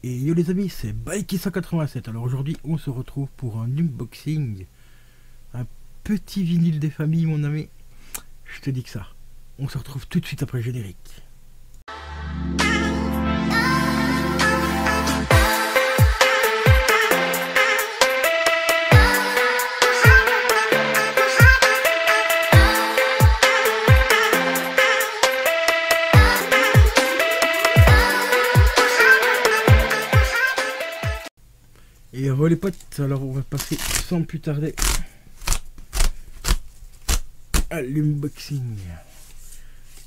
Et yo les amis, c'est Baiki187. Alors aujourd'hui, on se retrouve pour un unboxing. Un petit vinyle des familles, mon ami. Je te dis que ça. On se retrouve tout de suite après le générique. Et les potes, alors on va passer sans plus tarder à l'unboxing.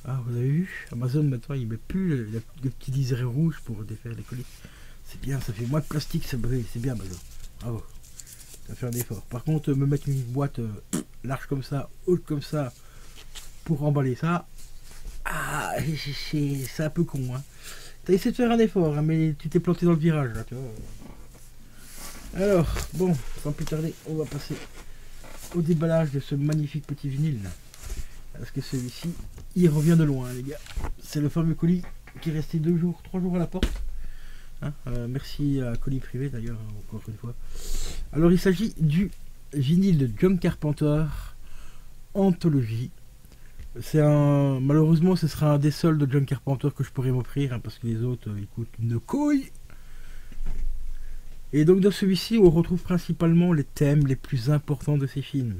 Ah, vous avez vu, Amazon maintenant il met plus le petit liseré rouge pour défaire les colis. C'est bien, ça fait moins de plastique, c'est bien Amazon. Bravo, ça fait un effort. Par contre, me mettre une boîte large comme ça, haute comme ça, pour emballer ça, ah, c'est un peu con. Hein. T'as essayé de faire un effort, hein, mais tu t'es planté dans le virage là, tu vois. Alors, bon, sans plus tarder, on va passer au déballage de ce magnifique petit vinyle. Parce que celui-ci, il revient de loin, les gars. C'est le fameux colis qui est resté 3 jours à la porte. Hein, merci à Colis Privé, d'ailleurs, encore une fois. Alors, il s'agit du vinyle de John Carpenter, Anthologie. Malheureusement, ce sera un des seuls de John Carpenter que je pourrais m'offrir, hein, parce que les autres, ils coûtent une couille. Et donc dans celui-ci, on retrouve principalement les thèmes les plus importants de ses films.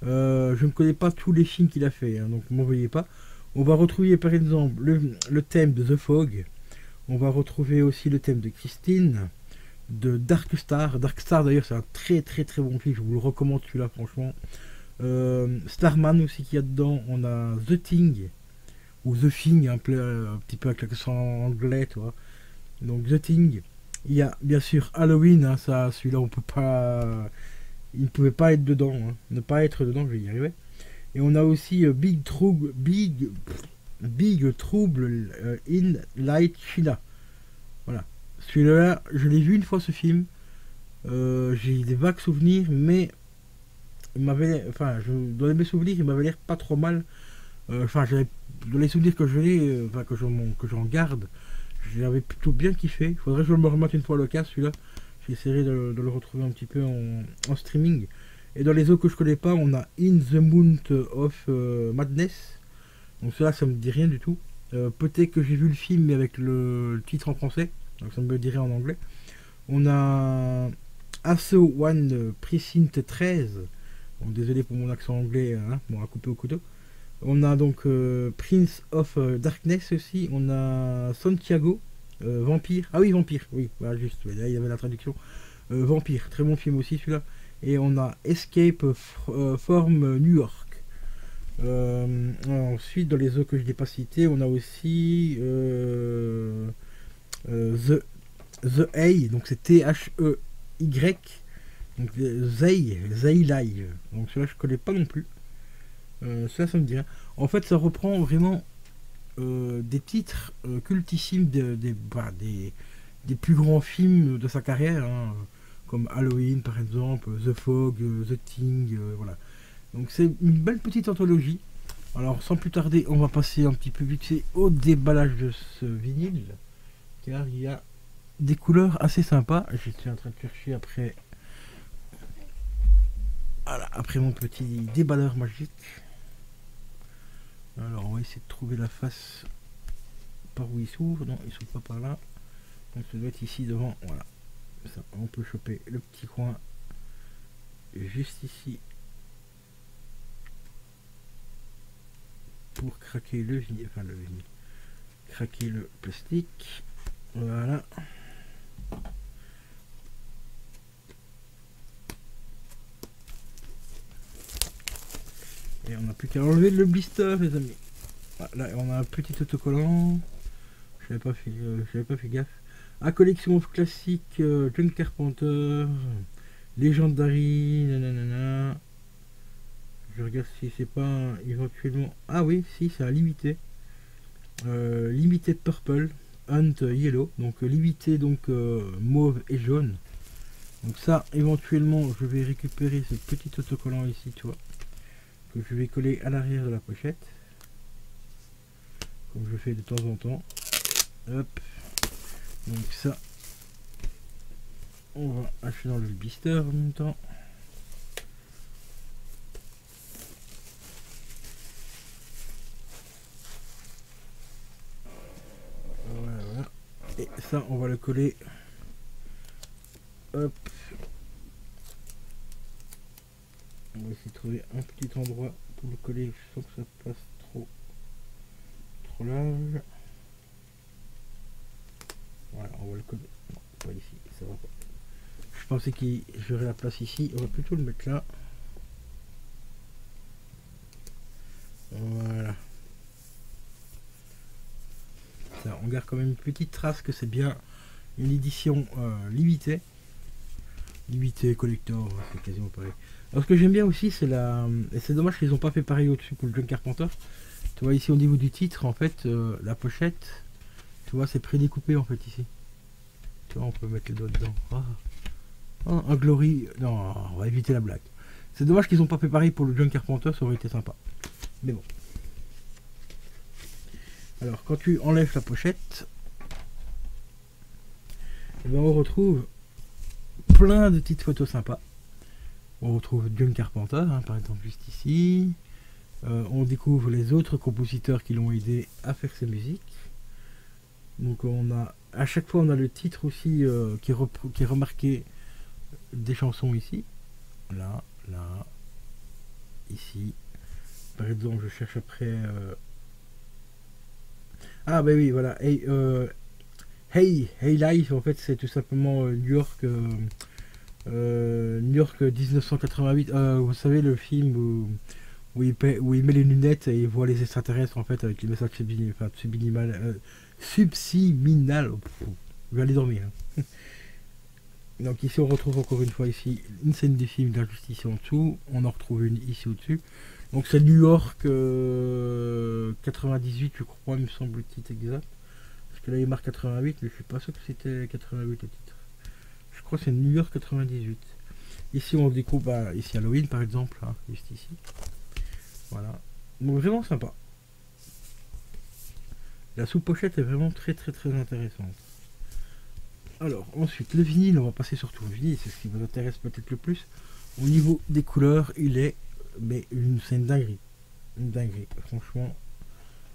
Je ne connais pas tous les films qu'il a fait, hein, donc ne m'en veuillez pas. On va retrouver par exemple le thème de The Fog. On va retrouver aussi le thème de Christine, de Dark Star. Dark Star d'ailleurs c'est un très bon film, je vous le recommande celui-là franchement. Starman aussi qu'il y a dedans. On a The Thing, ou The Thing, un petit peu avec l'accent anglais, tu vois. Donc The Thing. Il y a bien sûr Halloween, hein, ça, celui-là on peut pas, il ne pouvait pas être dedans, hein. Ne pas être dedans, je vais y arriver. Et on a aussi Big Trouble in Light China. Voilà, celui-là, je l'ai vu une fois ce film. J'ai des vagues souvenirs, mais il m'avait, enfin, dans mes souvenirs, il m'avait l'air pas trop mal. Enfin, dans les souvenirs que je l'ai, que j'en garde. J'avais plutôt bien kiffé. Il faudrait que je me remette une fois le cas celui-là. J'essaierai de le retrouver un petit peu en streaming. Et dans les autres que je connais pas, on a In the Moon of Madness. Donc cela, ça me dit rien du tout. Peut-être que j'ai vu le film mais avec le titre en français. Donc ça me dirait en anglais. On a Asso One Precinct 13. Donc désolé pour mon accent anglais, hein, bon, à couper au couteau. On a donc Prince of Darkness aussi. On a Santiago, Vampire. Ah oui, Vampire, oui, voilà, juste, là il y avait la traduction. Vampire, très bon film aussi celui-là. Et on a Escape from New York. Ensuite, dans les autres que je n'ai pas cités, on a aussi The A, donc c'est T-H-E-Y. Donc Zay Live. Donc celui-là je connais pas non plus. Ça me dit rien. En fait, ça reprend vraiment des titres cultissimes des plus grands films de sa carrière, hein, comme Halloween par exemple, The Fog, The Thing, voilà. Donc c'est une belle petite anthologie. Alors sans plus tarder, on va passer un petit peu vite fait au déballage de ce vinyle, car il y a des couleurs assez sympas. Je suis en train de chercher après. Voilà, après mon petit déballeur magique. Alors on va essayer de trouver la face par où il s'ouvre. Non, il s'ouvre pas par là. Donc ça doit être ici devant. Voilà. Ça, on peut choper le petit coin juste ici pour craquer le vinyle. Enfin le vinyle. Craquer le plastique. Voilà. Et on n'a plus qu'à enlever le blister, les amis. Là, on a un petit autocollant. J'avais pas fait gaffe. À collection classique, John Carpenter, Legendary, nanana. Je regarde si c'est pas éventuellement. Ah oui, si, c'est un limité. Limited Purple, Hunt Yellow. Donc limité, donc mauve et jaune. Donc ça, éventuellement, je vais récupérer ce petit autocollant ici, tu vois. Que je vais coller à l'arrière de la pochette, comme je fais de temps en temps. Hop, donc ça On va acheter dans le blister en même temps. Voilà. Et ça, on va le coller. Hop. On va essayer de trouver un petit endroit pour le coller sans que ça passe trop large. Voilà, on va le coller. Non, pas ici, ça va pas. Je pensais qu'il j'aurais la place ici. On va plutôt le mettre là. Voilà. Ça, on garde quand même une petite trace que c'est bien une édition limitée. Limitée, collector, c'est quasiment pareil. Alors ce que j'aime bien aussi, c'est la... Et c'est dommage qu'ils n'ont pas fait pareil au-dessus pour le John Carpenter. Tu vois ici au niveau du titre, en fait, la pochette, tu vois, c'est prédécoupé en fait ici. Tu vois, on peut mettre les doigts dedans. Ah. Ah, un Glory... Non, on va éviter la blague. C'est dommage qu'ils n'ont pas fait pareil pour le John Carpenter, ça aurait été sympa. Mais bon. Alors, quand tu enlèves la pochette, eh ben, on retrouve plein de petites photos sympas. On retrouve John Carpenter, hein, par exemple, juste ici. On découvre les autres compositeurs qui l'ont aidé à faire ses musiques. Donc, on a à chaque fois, on a le titre aussi qui est remarqué des chansons ici. Là, là, ici. Par exemple, je cherche après. Ah, bah oui, voilà. Hey Life, en fait, c'est tout simplement New York. New York 1988. Vous savez, le film où il met les lunettes et il voit les extraterrestres, en fait, avec les messages subliminal. Je vais aller dormir. Hein. Donc ici on retrouve encore une fois ici une scène du film d'Injustice en dessous, on en retrouve une ici au-dessus. Donc c'est New York 98 je crois, il me semble le titre exact. Parce que là il marque 88 mais je suis pas sûr que c'était 88 le titre. Je crois que c'est New York 98. Ici on découpe ici Halloween par exemple, hein, juste ici. Voilà. Donc vraiment sympa. La sous-pochette est vraiment très intéressante. Alors, ensuite, le vinyle, on va passer sur tout le vinyle, c'est ce qui vous intéresse peut-être le plus. Au niveau des couleurs, il est, mais c'est une dinguerie. Une dinguerie, franchement.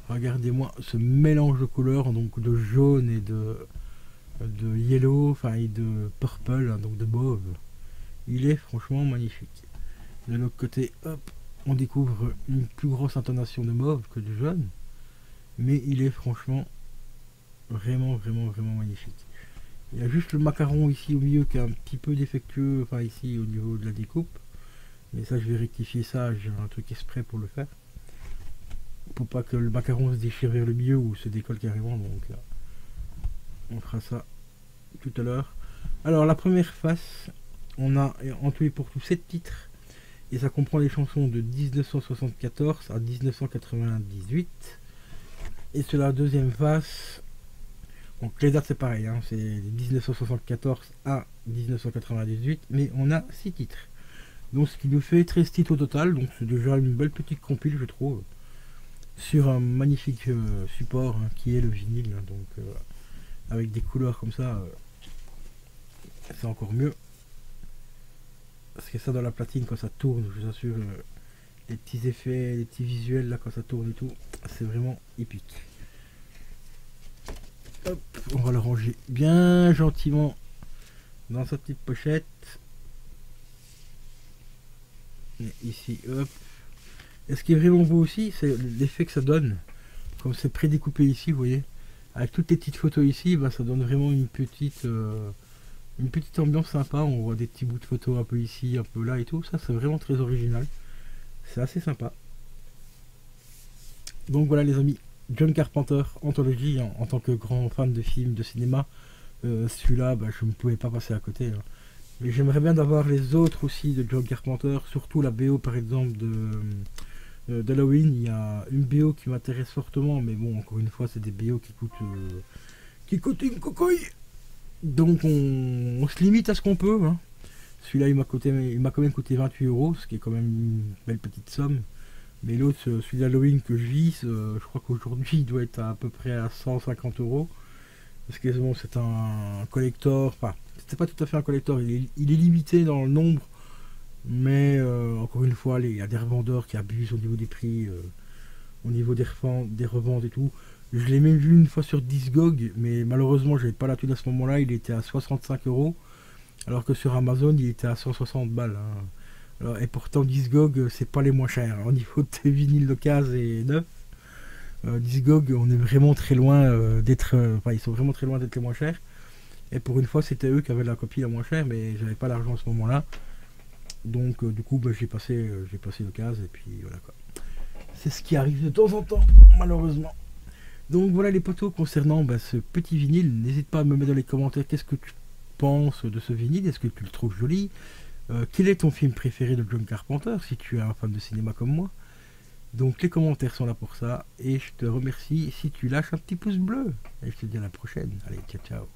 Regardez-moi ce mélange de couleurs, donc de jaune et de yellow, enfin, et de purple, hein, donc de mauve. Il est franchement magnifique. De l'autre côté, hop, on découvre une plus grosse intonation de mauve que de jaune. Mais il est franchement vraiment magnifique. Il y a juste le macaron ici au milieu qui est un petit peu défectueux, enfin ici au niveau de la découpe. Mais ça je vais rectifier ça, j'ai un truc exprès pour le faire. Pour pas que le macaron se déchire vers le milieu ou se décolle carrément, donc on fera ça tout à l'heure. Alors la première face, on a en tout et pour tout 7 titres. Et ça comprend les chansons de 1974 à 1998. Et sur la deuxième face... Donc les dates c'est pareil, hein, c'est 1974 à 1998, mais on a 6 titres. Donc ce qui nous fait 13 titres au total, donc c'est déjà une belle petite compile je trouve, sur un magnifique support hein, qui est le vinyle, hein, donc avec des couleurs comme ça, c'est encore mieux. Parce que ça dans la platine quand ça tourne, je vous assure, les petits effets, les petits visuels là quand ça tourne et tout, c'est vraiment épique. Hop, on va le ranger bien gentiment dans sa petite pochette. Et ici, hop. Et ce qui est vraiment beau aussi, c'est l'effet que ça donne. Comme c'est prédécoupé ici, vous voyez. Avec toutes les petites photos ici, bah, ça donne vraiment une petite ambiance sympa. On voit des petits bouts de photos un peu ici, un peu là et tout. Ça, c'est vraiment très original. C'est assez sympa. Donc voilà les amis. John Carpenter, Anthology, en tant que grand fan de films, de cinéma, celui-là, bah, je ne pouvais pas passer à côté. Hein. Mais j'aimerais bien d'avoir les autres aussi de John Carpenter, surtout la BO par exemple d'Halloween. Il y a une BO qui m'intéresse fortement, mais bon, encore une fois, c'est des BO qui coûtent une cocoille. Donc on se limite à ce qu'on peut. Hein. Celui-là, il m'a quand même coûté 28 €, ce qui est quand même une belle petite somme. Mais l'autre, celui d'Halloween que je vise, je crois qu'aujourd'hui il doit être à peu près à 150 €. Parce que bon, c'est un collector, enfin, c'était pas tout à fait un collector. Il est limité dans le nombre, mais encore une fois, il y a des revendeurs qui abusent au niveau des prix, au niveau des reventes et tout. Je l'ai même vu une fois sur Discog, mais malheureusement, j'avais pas la thune à ce moment-là. Il était à 65 euros, alors que sur Amazon, il était à 160 balles. Hein. Alors, et pourtant, Discog, c'est pas les moins chers. Hein. Au niveau de vinyle d'occasion et neuf, Discog, on est vraiment très loin d'être. Enfin, ils sont vraiment très loin d'être les moins chers. Et pour une fois, c'était eux qui avaient la copie la moins chère, mais j'avais pas l'argent à ce moment-là. Donc, du coup, bah, j'ai passé l'occasion, et puis voilà quoi. C'est ce qui arrive de temps en temps, malheureusement. Donc voilà les potos concernant ce petit vinyle. N'hésite pas à me mettre dans les commentaires qu'est-ce que tu penses de ce vinyle. Est-ce que tu le trouves joli? Quel est ton film préféré de John Carpenter si tu es un fan de cinéma comme moi? Donc les commentaires sont là pour ça. Et je te remercie si tu lâches un petit pouce bleu. Et je te dis à la prochaine. Allez, ciao ciao.